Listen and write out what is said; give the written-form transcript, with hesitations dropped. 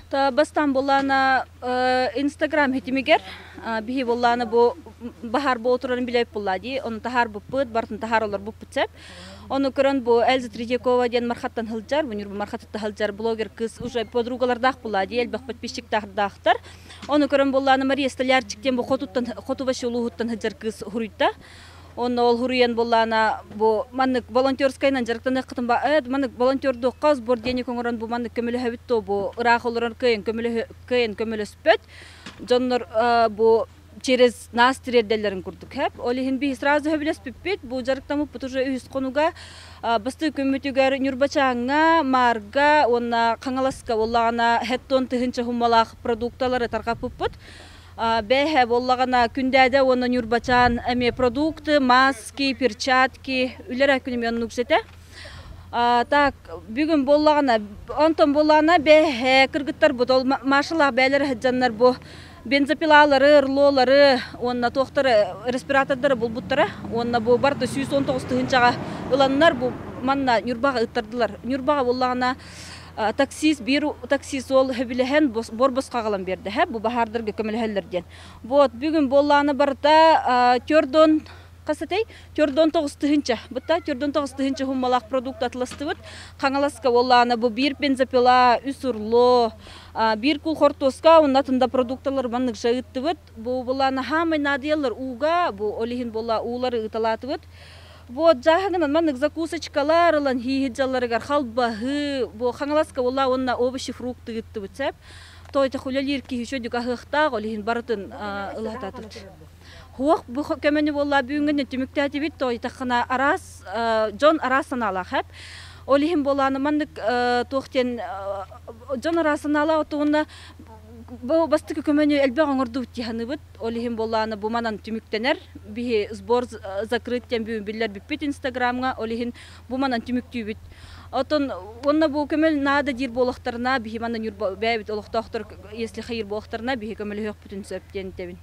Та бастан болана Instagram хитимигер бихи болана бу бахар бу отуран билеп буллади. Он тахар бу пыт, бартын тахар олар бу пытсеп. Оны көрөн бу Эльза Третьякова ден мархаттан хылжар, бу нюрбу мархатта хылжар блогер кыз уже подругалардах буллади, элбек подписчиктардахтар. Оны көрөн болана Мария Столярчиктен бу хотубашы улугуттан хылжар кыз хуруйта. Он ол хуруян болана бу маннык волонтерскайнан жарыктан кытымба маннык волонтердо каз бор дене коңорон бу маннык көмөлө хабитто бу рахолорон көмөлө спет жоннор бу через нас тирделерин курдук хеп олихин би сразу хебилес пиппит бу жарыктамы путуже үйс конуга басты көмөтүгөр нюрбачаңга марга онна каңаласка боллагана хеттон тыгынча хумалак продукталары таркапыппыт бэхэ боллагана күндәдә оны нюрбачан эме продукты, маски, перчатки, үләр күнемен нуксете. Так, бүгін боллагана, онтон боллагана бэхэ кыргыттар бутол машалла бәлер хаҗаннар бу бензопилалары, ырлолары, онна тохтары, респираторлары булбуттары, онна бу барды 119 тыгынчага ыланнар бу манна нюрбага ыттырдылар. Нюрбага боллагана таксис биру таксис ол хебилehen борбосқа калам берди хэ бу бахардырга көмөлһөллөрден. Вот бүгүн болланы барда төрдөн касатей төрдөн 9 тыгынча. Бутта төрдөн 9 тыгынча хумалак продукт атластыбыт. Каңаласка болланы бу бир бензопила, үсүрло, бир кул хортоска оннатында продуктлар баннык жайыттыбыт. Бу болланы хамы надиялар уга, бу олихин болла улары ыталатыбыт. Вот жахагынан маннык закусочкалар лан хиһиджаларыгар халбахы бу хаңаласка болла онна овощи фрукты гытты битсеп тойта хулялир ки хишөдүк ахыхта голихин бартын ылататыт хуак бу көмөнү болла бүгүнгөн түмүктәти бит тойта хана арас жон арасына хеп олихин болланы маннык тохтен жон арасына ала отуна бу бастык көмөнү элбе оңорду тиханыбыт олихин болланы бу манан түмүктенер бихи сбор закрыттен бүгүн биллер биппит инстаграмга олихин бу манан түмүктүүбүт отон онна бу көмөл наада дир болохтарына бихи манан юрбайбит олохтоктор если хайыр болохтарына бихи көмөл хөк бүтүн сөптен тебин